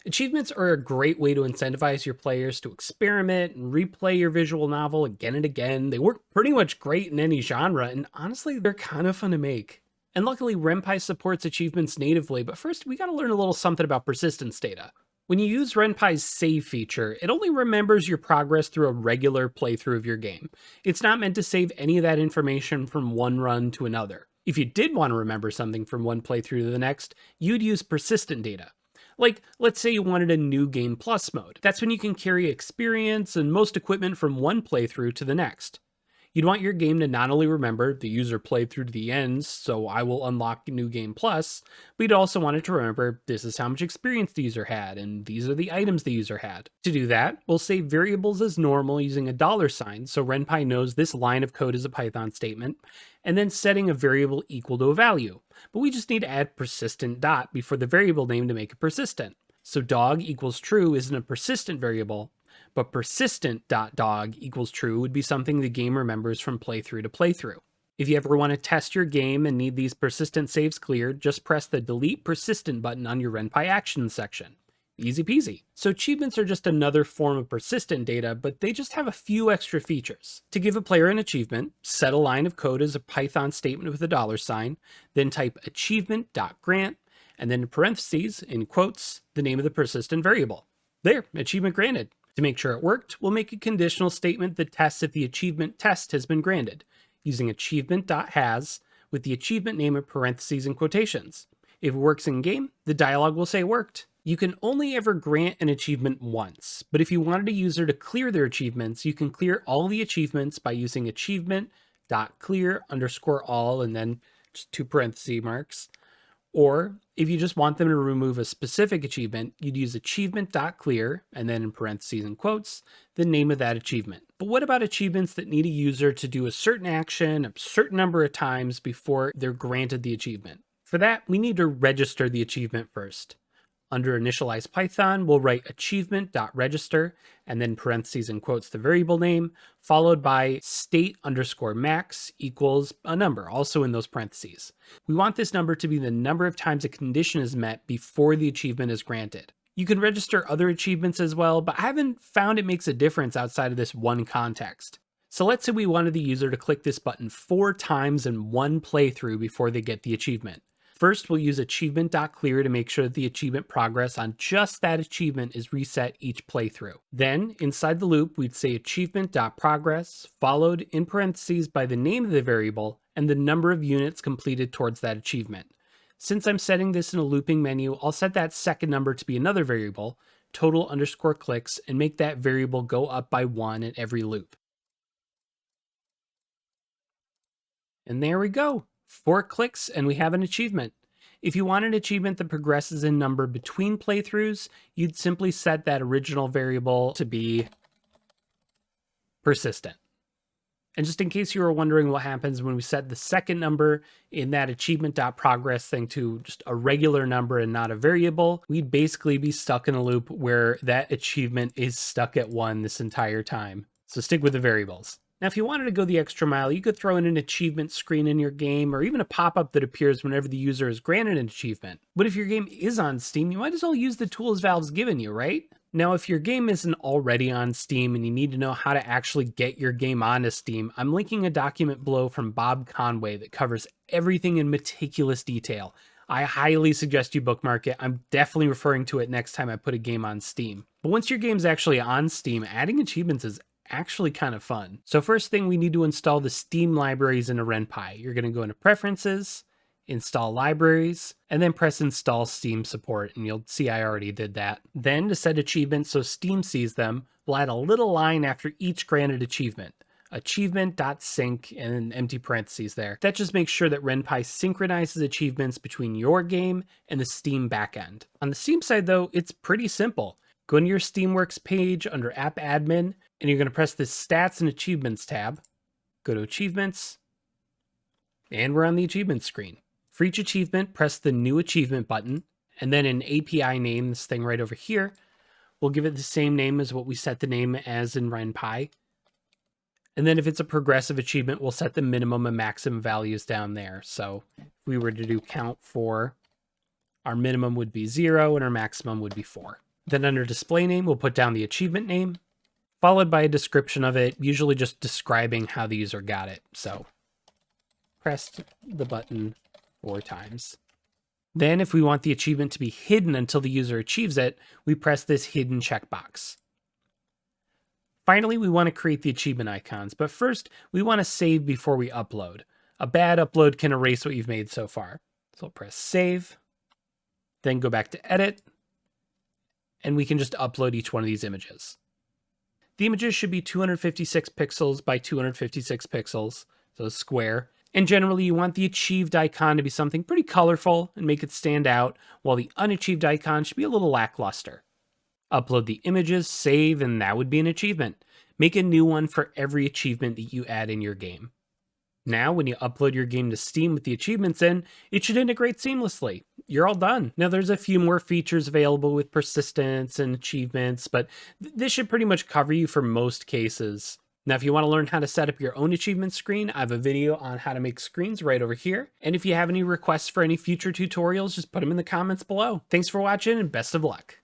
Achievements are a great way to incentivize your players to experiment and replay your visual novel again and again. They work pretty much great in any genre, and honestly, they're kind of fun to make. And luckily, Ren'py supports achievements natively, but first, we gotta learn a little something about persistence data. When you use Ren'py's save feature, it only remembers your progress through a regular playthrough of your game. It's not meant to save any of that information from one run to another. If you did want to remember something from one playthrough to the next, you'd use persistent data. Like, let's say you wanted a new game plus mode. That's when you can carry experience and most equipment from one playthrough to the next. You'd want your game to not only remember the user played through to the ends, so I will unlock New Game Plus, but you'd also want it to remember this is how much experience the user had, and these are the items the user had. To do that, we'll save variables as normal using a $sign, so Ren'py knows this line of code is a Python statement, and then setting a variable equal to a value. But we just need to add persistent dot before the variable name to make it persistent. So dog equals true isn't a persistent variable, but persistent.dog equals true would be something the game remembers from playthrough to playthrough. If you ever want to test your game and need these persistent saves cleared, just press the delete persistent button on your Ren'py actions section. Easy peasy. So achievements are just another form of persistent data, but they just have a few extra features. To give a player an achievement, set a line of code as a Python statement with a $sign, then type achievement.grant, and then in parentheses, in quotes, the name of the persistent variable. There, achievement granted. To make sure it worked, we'll make a conditional statement that tests if the achievement test has been granted, using achievement.has with the achievement name in parentheses and quotations. If it works in game, the dialog will say it worked. You can only ever grant an achievement once, but if you wanted a user to clear their achievements, you can clear all the achievements by using achievement.clear_all and then just two parenthesis marks. Or if you just want them to remove a specific achievement, you'd use achievement.clear and then in parentheses and quotes, the name of that achievement. But what about achievements that need a user to do a certain action a certain number of times before they're granted the achievement? For that, we need to register the achievement first. Under initialize Python, we'll write achievement.register and then parentheses and quotes the variable name, followed by state_max equals a number, also in those parentheses. We want this number to be the number of times a condition is met before the achievement is granted. You can register other achievements as well, but I haven't found it makes a difference outside of this one context. So let's say we wanted the user to click this button 4 times in one playthrough before they get the achievement. First, we'll use achievement.clear to make sure that the achievement progress on just that achievement is reset each playthrough. Then, inside the loop, we'd say achievement.progress, followed in parentheses by the name of the variable and the number of units completed towards that achievement. Since I'm setting this in a looping menu, I'll set that second number to be another variable, total_clicks, and make that variable go up by 1 in every loop. And there we go. 4 clicks and we have an achievement. If you want an achievement that progresses in number between playthroughs, you'd simply set that original variable to be persistent. And just in case you were wondering what happens when we set the second number in that achievement.progress thing to just a regular number and not a variable, we'd basically be stuck in a loop where that achievement is stuck at 1 this entire time. So stick with the variables. Now, if you wanted to go the extra mile, you could throw in an achievement screen in your game or even a pop-up that appears whenever the user is granted an achievement. But if your game is on Steam, you might as well use the tools Valve's given you, right? Now, if your game isn't already on Steam and you need to know how to actually get your game onto Steam, I'm linking a document below from Bob Conway that covers everything in meticulous detail. I highly suggest you bookmark it. I'm definitely referring to it next time I put a game on Steam. But once your game's actually on Steam, adding achievements is actually kind of fun. So first thing, we need to install the Steam libraries into Ren'py. You're going to go into Preferences, Install Libraries, and then press Install Steam Support, and you'll see I already did that. Then to set achievements so Steam sees them, we'll add a little line after each granted achievement. Achievement.sync and an empty parentheses there. That just makes sure that Ren'py synchronizes achievements between your game and the Steam backend. On the Steam side though, it's pretty simple. Go into your Steamworks page under App Admin, and you're going to press the Stats and Achievements tab. Go to Achievements, and we're on the achievement screen. For each achievement, press the New Achievement button, and then an API name, this thing right over here. We'll give it the same name as what we set the name as in Ren'py. And then if it's a progressive achievement, we'll set the minimum and maximum values down there. So if we were to do count 4, our minimum would be 0 and our maximum would be 4. Then under display name, we'll put down the achievement name, followed by a description of it, usually just describing how the user got it. So pressed the button 4 times. Then if we want the achievement to be hidden until the user achieves it, we press this hidden checkbox. Finally, we want to create the achievement icons, but first we want to save before we upload. A bad upload can erase what you've made so far. So I'll press save, then go back to edit, and we can just upload each one of these images. The images should be 256 pixels by 256 pixels, so square. And generally you want the achieved icon to be something pretty colorful and make it stand out, while the unachieved icon should be a little lackluster. Upload the images, save, and that would be an achievement. Make a new one for every achievement that you add in your game. Now, when you upload your game to Steam with the achievements in, it should integrate seamlessly. You're all done. Now, there's a few more features available with persistence and achievements, but this should pretty much cover you for most cases. Now, if you want to learn how to set up your own achievement screen, I have a video on how to make screens right over here. And if you have any requests for any future tutorials, just put them in the comments below. Thanks for watching and best of luck.